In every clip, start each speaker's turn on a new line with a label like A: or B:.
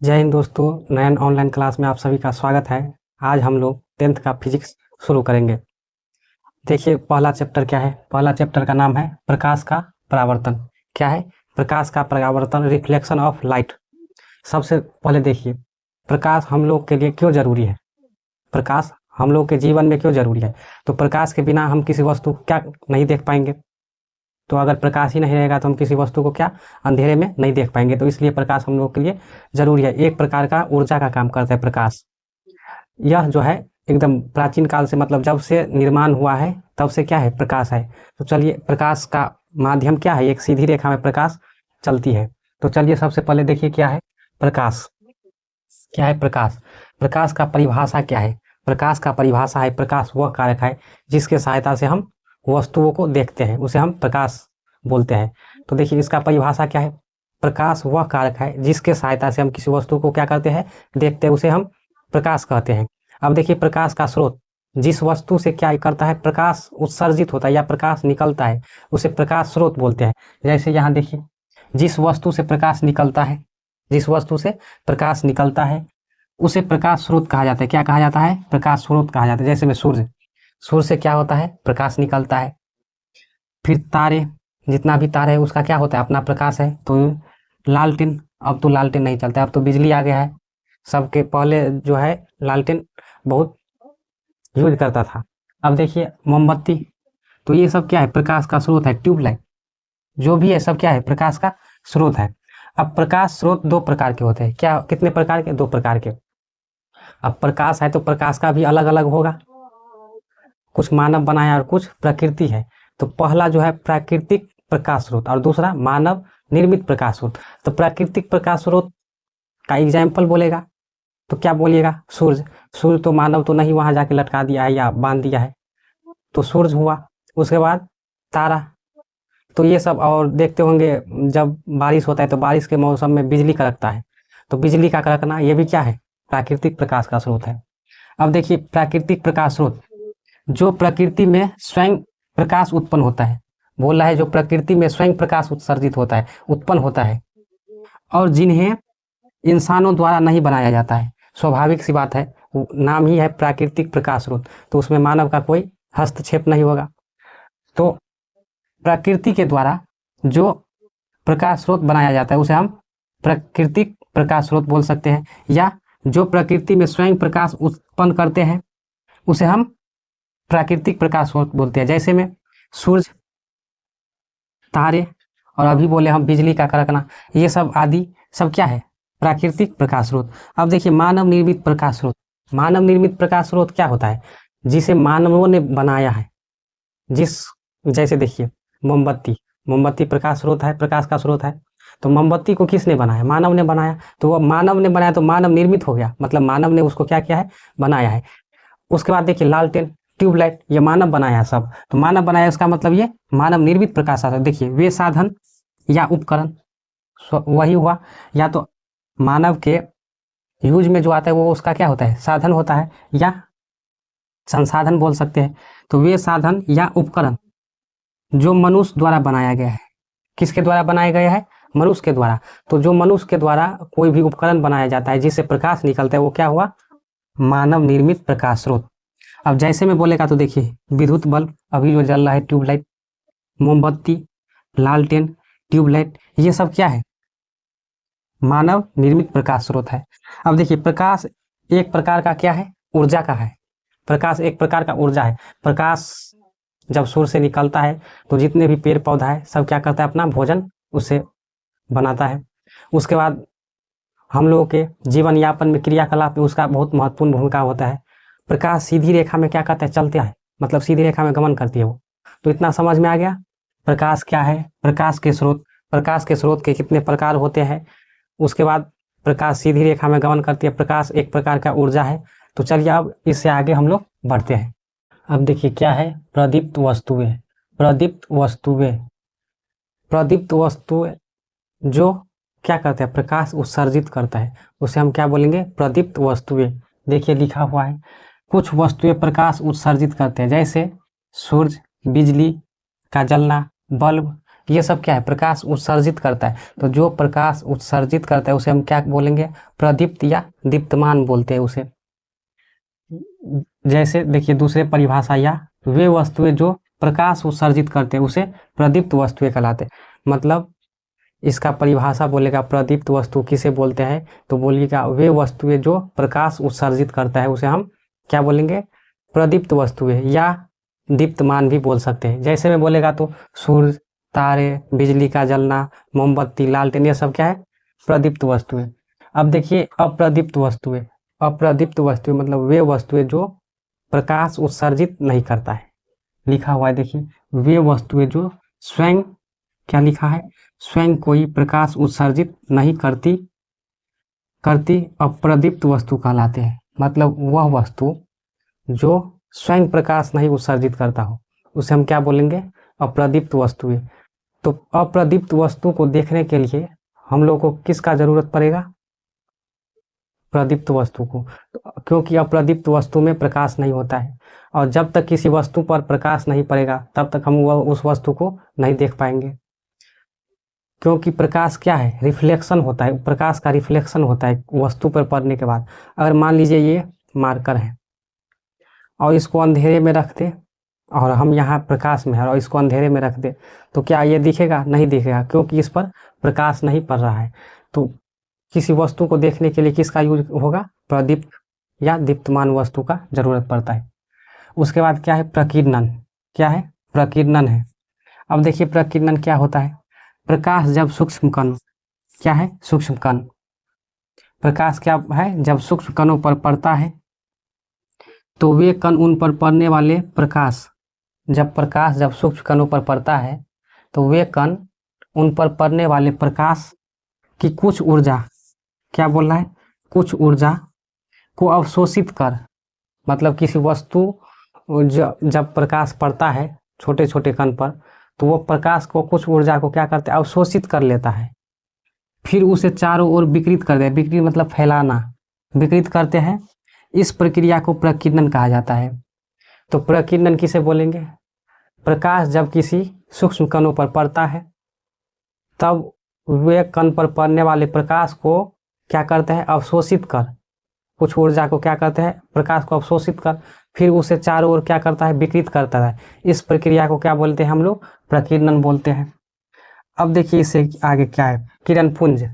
A: जय हिंद दोस्तों, नयन online class में आप सभी का स्वागत है। आज हम लोग 10th का फिजिक्स शुरू करेंगे। देखिए, पहला चैप्टर क्या है। पहला चैप्टर का नाम है प्रकाश का परावर्तन। क्या है? प्रकाश का परावर्तन, रिफ्लेक्शन ऑफ लाइट। सबसे पहले देखिए, प्रकाश हम लोग के लिए क्यों जरूरी है। प्रकाश हम लोग के जीवन में क्यों जरूरी है। तो प्रकाश के बिना हम किसी वस्तु को क्या नहीं देख पाएंगे। तो अगर प्रकाश ही नहीं रहेगा तो हम किसी वस्तु को क्या अंधेरे में नहीं देख पाएंगे। तो इसलिए प्रकाश हम लोग के लिए जरूरी है। एक प्रकार का ऊर्जा का काम करता है प्रकाश। यह जो है एकदम प्राचीन काल से, मतलब जब से निर्माण हुआ है तब से क्या है, प्रकाश है। तो चलिए, प्रकाश का माध्यम क्या है, एक सीधी रेखा में प्रकाश चलती है। तो चलिए सबसे पहले देखिए क्या है प्रकाश। क्या है प्रकाश? प्रकाश का परिभाषा क्या है? प्रकाश का परिभाषा है, प्रकाश वह कारक है जिसके सहायता से हम वस्तुओं को देखते हैं, उसे हम प्रकाश बोलते हैं। तो देखिए इसका परिभाषा क्या है। प्रकाश वह कारक है जिसके सहायता से हम किसी वस्तु को क्या करते हैं, देखते हैं, उसे हम प्रकाश कहते हैं। अब देखिए, प्रकाश का स्रोत, जिस वस्तु से क्या करता है, प्रकाश उत्सर्जित होता है या प्रकाश निकलता है, उसे प्रकाश स्रोत बोलते हैं। जैसे यहाँ देखिए, जिस वस्तु से प्रकाश निकलता है, जिस वस्तु से प्रकाश निकलता है उसे प्रकाश स्रोत कहा जाता है। क्या कहा जाता है? प्रकाश स्रोत कहा जाता है। जैसे में सूर्य, सूर्य से क्या होता है, प्रकाश निकलता है। फिर तारे, जितना भी तार है उसका क्या होता है, अपना प्रकाश है। तो लालटेन, अब तो लालटेन नहीं चलता है, अब तो बिजली आ गया है। सबके पहले जो है लालटेन बहुत यूज करता था। अब देखिए मोमबत्ती, तो ये सब क्या है, प्रकाश का स्रोत है। ट्यूबलाइट, जो भी है सब क्या है, प्रकाश का स्रोत है। अब प्रकाश स्रोत दो प्रकार के होते हैं। क्या, कितने प्रकार के? दो प्रकार के। अब प्रकाश है तो प्रकाश का भी अलग अलग होगा, कुछ मानव बनाया और कुछ प्रकृति है। तो पहला जो है प्राकृतिक प्रकाश स्रोत और दूसरा मानव निर्मित प्रकाश स्रोत। तो प्राकृतिक प्रकाश स्रोत का एग्जाम्पल बोलेगा तो क्या बोलिएगा? सूर्य। सूर्य तो मानव तो नहीं वहां जाके लटका दिया है या बांध दिया है, तो सूर्य हुआ। उसके बाद तारा। तो ये सब, और देखते होंगे जब बारिश होता है तो बारिश के मौसम में बिजली कड़कता है, तो बिजली का कड़कना ये भी क्या है, प्राकृतिक प्रकाश का स्रोत है। अब देखिए प्राकृतिक प्रकाश स्रोत, जो प्रकृति में स्वयं प्रकाश उत्पन्न होता है। बोल रहा है जो प्रकृति में स्वयं प्रकाश उत्सर्जित होता है, उत्पन्न होता है, और जिन्हें इंसानों द्वारा नहीं बनाया जाता है। स्वाभाविक सी बात है, नाम ही है प्राकृतिक प्रकाश स्रोत, तो उसमें मानव का कोई हस्तक्षेप नहीं होगा। तो प्रकृति के द्वारा जो प्रकाश स्रोत बनाया जाता है उसे हम प्राकृतिक प्रकाश स्रोत बोल सकते हैं, या जो प्रकृति में स्वयं प्रकाश उत्पन्न करते हैं उसे हम प्राकृतिक प्रकाश स्रोत बोलते हैं। जैसे में सूर्य, तारे, और अभी बोले हम बिजली का कड़कना, ये सब आदि सब क्या है, प्राकृतिक प्रकाश स्रोत। अब देखिए मानव निर्मित प्रकाश स्रोत। मानव निर्मित प्रकाश स्रोत क्या होता है, जिसे मानवों ने बनाया है। जिस, जैसे देखिए मोमबत्ती, मोमबत्ती प्रकाश स्रोत है, प्रकाश का स्रोत है। तो मोमबत्ती को किसने बनाया? मानव ने बनाया। तो वो मानव ने बनाया तो मानव निर्मित हो गया, मतलब मानव ने उसको क्या किया है, बनाया है। उसके बाद देखिए लालटेन, ट्यूबलाइट, ये मानव बनाया सब। तो मानव बनाया इसका मतलब ये मानव निर्मित प्रकाश आता है। देखिए वे साधन या उपकरण, वही हुआ, या तो मानव के यूज में जो आता है वो उसका क्या होता है, साधन होता है, या संसाधन बोल सकते हैं। तो वे साधन या उपकरण जो मनुष्य द्वारा बनाया गया है। किसके द्वारा बनाया गया है? मनुष्य के द्वारा। तो जो मनुष्य के द्वारा कोई भी उपकरण बनाया जाता है जिससे प्रकाश निकलता है वो क्या हुआ, मानव निर्मित प्रकाश स्रोत। अब जैसे में बोलेगा तो देखिए विद्युत बल्ब अभी जो जल रहा है, ट्यूबलाइट, मोमबत्ती, लालटेन, ट्यूबलाइट, ये सब क्या है, मानव निर्मित प्रकाश स्रोत है। अब देखिए प्रकाश एक प्रकार का क्या है, ऊर्जा का है। प्रकाश एक प्रकार का ऊर्जा है। प्रकाश जब सूर्य से निकलता है तो जितने भी पेड़ पौधा है सब क्या करता है, अपना भोजन उससे बनाता है। उसके बाद हम लोगों के जीवन यापन में, क्रियाकलाप में उसका बहुत महत्वपूर्ण भूमिका होता है। प्रकाश सीधी रेखा में क्या करता है, चलता है, मतलब सीधी रेखा में गमन करती है वो। तो इतना समझ में आ गया प्रकाश क्या है। प्रकाश के स्रोत, प्रकाश के स्रोत के कितने प्रकार होते हैं। उसके बाद प्रकाश सीधी रेखा में गमन करती है, प्रकाश एक प्रकार का ऊर्जा है। तो चलिए अब इससे आगे हम लोग बढ़ते हैं। अब देखिए क्या है, प्रदीप्त वस्तुएं। प्रदीप्त वस्तुएं, प्रदीप्त वस्तुएं जो क्या करते हैं, प्रकाश उत्सर्जित करता है, उसे हम क्या बोलेंगे, प्रदीप्त वस्तुएं। देखिए लिखा हुआ है, कुछ वस्तुएं प्रकाश उत्सर्जित करते हैं, जैसे सूर्य, बिजली का जलना, बल्ब, ये सब क्या है, प्रकाश उत्सर्जित करता है। तो जो प्रकाश उत्सर्जित करता है उसे हम क्या बोलेंगे, प्रदीप्त या दीप्तमान बोलते हैं उसे। जैसे देखिए दूसरे परिभाषा, या वे वस्तुएं जो प्रकाश उत्सर्जित करते हैं उसे प्रदीप्त वस्तुएं कहलाते हैं। मतलब इसका परिभाषा बोलेगा प्रदीप्त वस्तु किसे बोलते हैं, तो बोलिएगा वे वस्तुएं जो प्रकाश उत्सर्जित करता है उसे हम क्या बोलेंगे, प्रदीप्त वस्तुएं या दीप्तमान भी बोल सकते हैं। जैसे में बोलेगा तो सूर्य, तारे, बिजली का जलना, मोमबत्ती, लालटेन, ये सब क्या है, प्रदीप्त वस्तुएं। अब देखिए अप्रदीप्त वस्तुएं, अप्रदीप्त वस्तुएं मतलब वे वस्तुएं जो प्रकाश उत्सर्जित नहीं करता है। लिखा हुआ है देखिए, वे वस्तुएं जो स्वयं, क्या लिखा है, स्वयं कोई प्रकाश उत्सर्जित नहीं करती अप्रदीप्त वस्तु कहलाते हैं। मतलब वह वस्तु जो स्वयं प्रकाश नहीं उत्सर्जित करता हो उसे हम क्या बोलेंगे, अप्रदीप्त वस्तुएं। तो अप्रदीप्त वस्तु को देखने के लिए हम लोग को किसका जरूरत पड़ेगा, प्रदीप्त वस्तु को, क्योंकि अप्रदीप्त वस्तु में प्रकाश नहीं होता है, और जब तक किसी वस्तु पर प्रकाश नहीं पड़ेगा तब तक हम उस वस्तु को नहीं देख पाएंगे। क्योंकि प्रकाश क्या है, रिफ्लेक्शन होता है, प्रकाश का रिफ्लेक्शन होता है वस्तु पर पड़ने के बाद। अगर मान लीजिए ये मार्कर है और इसको अंधेरे में रख दे, और हम यहाँ प्रकाश में है और इसको अंधेरे में रख दे, तो क्या ये दिखेगा, नहीं दिखेगा, क्योंकि इस पर प्रकाश नहीं पड़ रहा है। तो किसी वस्तु को देखने के लिए किसका यूज होगा, प्रदीप्त या दीप्तमान वस्तु का जरूरत पड़ता है। उसके बाद क्या है, प्रकीर्णन। क्या है, प्रकीर्णन है। अब देखिए प्रकीर्णन क्या होता है, प्रकाश जब सूक्ष्म कण, क्या है, सूक्ष्म कण, प्रकाश क्या है, जब सूक्ष्म कणों पर पड़ता है तो वे कण उन पर पड़ने वाले प्रकाश, जब सूक्ष्म कणों पर पड़ता है तो वे कण उन पर पड़ने वाले प्रकाश की कुछ ऊर्जा, क्या बोल रहा है, कुछ ऊर्जा को अवशोषित कर, मतलब किसी वस्तु जब प्रकाश पड़ता है छोटे छोटे कण पर तो वो प्रकाश को, कुछ ऊर्जा को क्या करता है, अवशोषित कर लेता है, फिर उसे चारों ओर विकृत कर दे, विकृत मतलब फैलाना, विकृत करते हैं। इस प्रक्रिया को प्रकीर्णन कहा जाता है। तो प्रकीर्णन किसे बोलेंगे, प्रकाश जब किसी सूक्ष्म कणों पर पड़ता है तब वे कण पर पड़ने वाले प्रकाश को क्या करते हैं, अवशोषित कर, कुछ ऊर्जा को क्या करते हैं, प्रकाश को अवशोषित कर, फिर उसे चारों ओर क्या करता है, विकृत करता है। इस प्रक्रिया को क्या बोलते हैं हम लोग, प्रकीर्णन बोलते हैं। अब देखिए इससे आगे क्या है, किरण पुंज।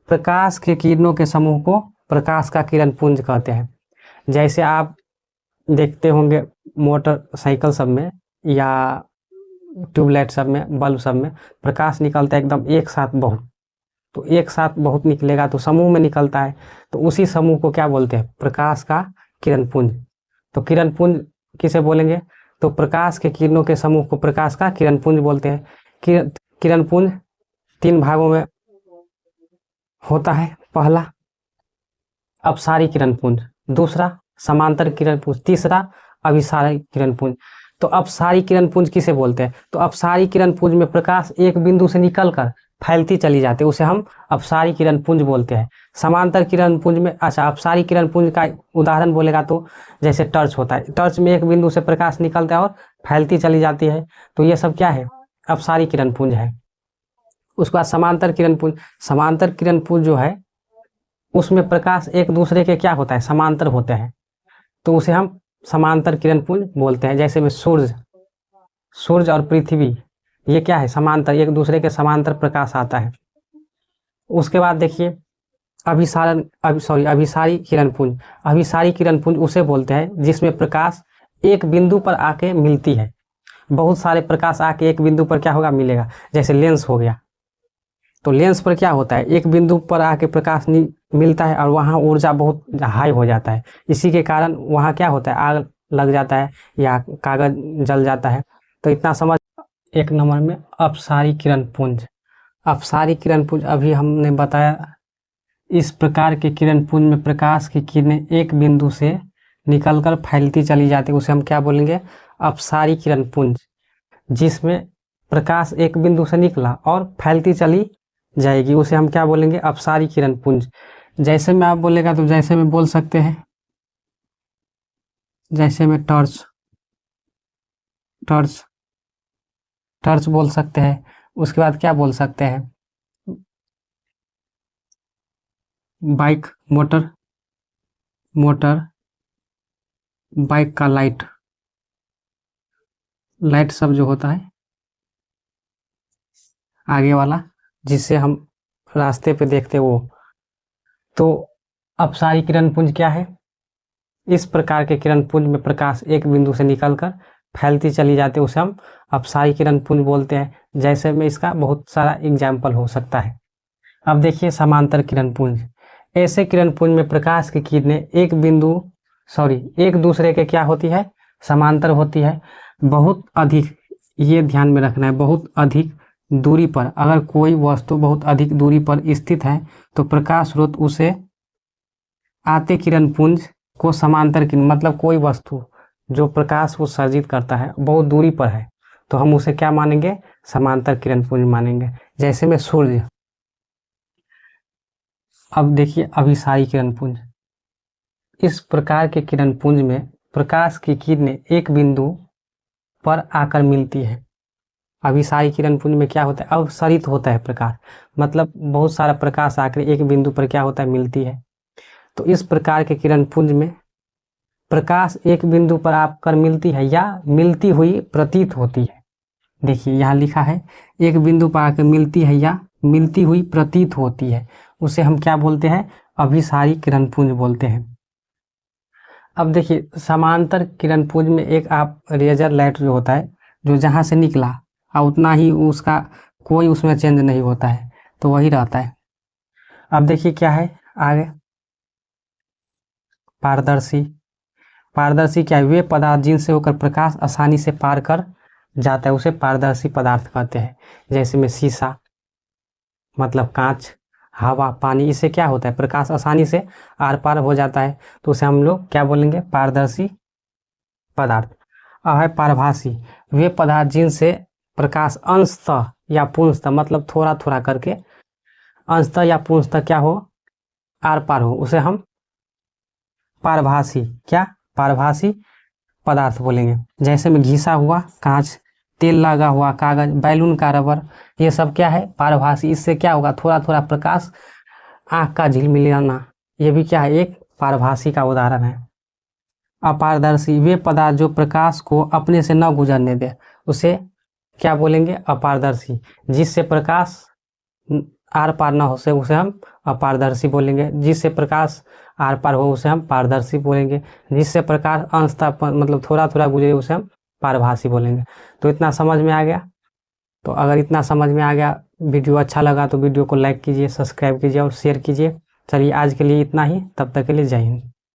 A: प्रकाश के किरणों के समूह को प्रकाश का किरण पुंज कहते हैं। जैसे आप देखते होंगे मोटरसाइकिल सब में या ट्यूबलाइट सब में, बल्ब सब में प्रकाश निकलता है एकदम एक साथ बहुत, तो एक साथ बहुत निकलेगा तो समूह में निकलता है, तो उसी समूह को क्या बोलते हैं, प्रकाश का किरण पुंज। तो किरण पुंज किसे बोलेंगे, तो प्रकाश के किरणों के समूह को प्रकाश का किरण पुंज बोलते हैं। किरण पुंज 3 भागों में होता है, पहला अपसारी किरण पुंज, दूसरा समांतर किरण पुंज, तीसरा अभिसारी किरण पुंज। तो अपसारी किरण पुंज किसे बोलते हैं, तो अपसारी किरण पुंज में प्रकाश एक बिंदु से निकलकर फैलती चली जाती है, उसे हम अपसारी किरण पुंज बोलते हैं। समांतर किरण पुंज में, अच्छा अपसारी किरण पुंज का उदाहरण बोलेगा तो जैसे टॉर्च होता है, टॉर्च में एक बिंदु से प्रकाश निकलता है और फैलती चली जाती है, तो ये सब क्या है, अपसारी किरण पुंज है। उसके बाद समांतर किरण पुंज, समांतर किरण पुंज जो है उसमें प्रकाश एक दूसरे के क्या होता है, समांतर होते हैं, तो उसे हम समांतर किरण पुंज बोलते हैं। जैसे में सूर्य और पृथ्वी, ये क्या है, समांतर, एक दूसरे के समांतर प्रकाश आता है। उसके बाद देखिए अभिसारी किरण पुंज। अभिसारी किरण पुंज उसे बोलते हैं जिसमें प्रकाश एक बिंदु पर आके मिलती है, बहुत सारे प्रकाश आके एक बिंदु पर क्या होगा, मिलेगा। जैसे लेंस हो गया, तो लेंस पर क्या होता है, एक बिंदु पर आके प्रकाश मिलता है और वहाँ ऊर्जा बहुत हाई हो जाता है, इसी के कारण वहाँ क्या होता है, आग लग जाता है या कागज जल जाता है। तो इतना समझ। एक नंबर में अपसारी किरण पुंज। अपसारी किरण पुंज अभी हमने बताया, इस प्रकार के किरण पुंज में प्रकाश की किरणें एक बिंदु से निकलकर फैलती चली जाती है, उसे हम क्या बोलेंगे, अपसारी किरण पुंज। जिसमें प्रकाश एक बिंदु से निकला और फैलती चली जाएगी, उसे हम क्या बोलेंगे, अपसारी किरण पुंज। जैसे में आप बोलेगा तो जैसे में बोल सकते हैं, जैसे में टॉर्च बोल सकते हैं। उसके बाद क्या बोल सकते हैं, बाइक, मोटर, मोटर, बाइक का लाइट, लाइट सब जो होता है आगे वाला, जिससे हम रास्ते पे देखते वो। तो अपसारी किरण पुंज क्या है? इस प्रकार के किरण पुंज में प्रकाश एक बिंदु से निकलकर फैलती चली जाती है, उसे हम अपसारी किरण पुंज बोलते हैं। जैसे में इसका बहुत सारा एग्जाम्पल हो सकता है। अब देखिए समांतर किरण पुंज। ऐसे किरण पुंज में प्रकाश की किरणें एक दूसरे के क्या होती है? समांतर होती है। बहुत अधिक, ये ध्यान में रखना है, बहुत अधिक दूरी पर, अगर कोई वस्तु बहुत अधिक दूरी पर स्थित है तो प्रकाश स्रोत उसे आते किरण पुंज को समांतर किरण, मतलब कोई वस्तु जो प्रकाश को सर्जित करता है बहुत दूरी पर है तो हम उसे क्या मानेंगे? समांतर किरण पुंज मानेंगे। जैसे में सूर्य। अब देखिए अभिसारी किरण पुंज। इस प्रकार के किरण पुंज में प्रकाश की किरणें एक बिंदु पर आकर मिलती है। अभिसारी किरण पुंज में क्या होता है? अवसरित होता है प्रकाश, मतलब बहुत सारा प्रकाश आकर एक बिंदु पर क्या होता है? मिलती है। तो इस प्रकार के किरण पुंज में प्रकाश एक बिंदु पर आकर मिलती है या मिलती हुई प्रतीत होती है। देखिए यहाँ लिखा है एक बिंदु पर आकर मिलती है या मिलती हुई प्रतीत होती है, उसे हम क्या बोलते हैं? अभिसारी किरण पुंज बोलते हैं। अब देखिए समांतर किरण पुंज में एक आप लेजर लाइट जो होता है, जो जहाँ से निकला और उतना ही उसका कोई उसमें चेंज नहीं होता है, तो वही रहता है। अब देखिए क्या है आगे, पारदर्शी। पारदर्शी क्या है? वे पदार्थ जिनसे होकर प्रकाश आसानी से पार कर जाता है उसे पारदर्शी पदार्थ कहते हैं। जैसे में शीशा, मतलब कांच, हवा, पानी, इससे क्या होता है? प्रकाश आसानी से आर पार हो जाता है, तो उसे हम लोग क्या बोलेंगे? पारदर्शी पदार्थ। अब है पारभासी। वे पदार्थ जिनसे प्रकाश अंशतः या पूर्णतः, मतलब थोड़ा थोड़ा करके अंशतः या पूर्णतः क्या हो? आर पार हो, उसे हम पारभासी पारभासी पदार्थ बोलेंगे। जैसे में घिसा हुआ कांच, तेल लगा हुआ कागज, बैलून का रबर, ये सब क्या है? पारभासी। इससे क्या होगा? थोड़ा थोड़ा प्रकाश, आँख का झिलमिलाना, ये भी क्या है? एक पारभासी का उदाहरण है। अपारदर्शी। वे पदार्थ जो प्रकाश को अपने से न गुजरने दे, उसे क्या बोलेंगे? अपारदर्शी। जिससे प्रकाश आर पार न हो से उसे हम अपारदर्शी बोलेंगे। जिससे प्रकाश आर पार हो उसे हम पारदर्शी बोलेंगे। जिससे प्रकाश अंशतः मतलब थोड़ा थोड़ा गुजरे उसे हम पारभासी बोलेंगे। तो इतना समझ में आ गया? तो अगर इतना समझ में आ गया, वीडियो अच्छा लगा तो वीडियो को लाइक कीजिए, सब्सक्राइब कीजिए और शेयर कीजिए। चलिए आज के लिए इतना ही, तब तक के लिए जय हिंद।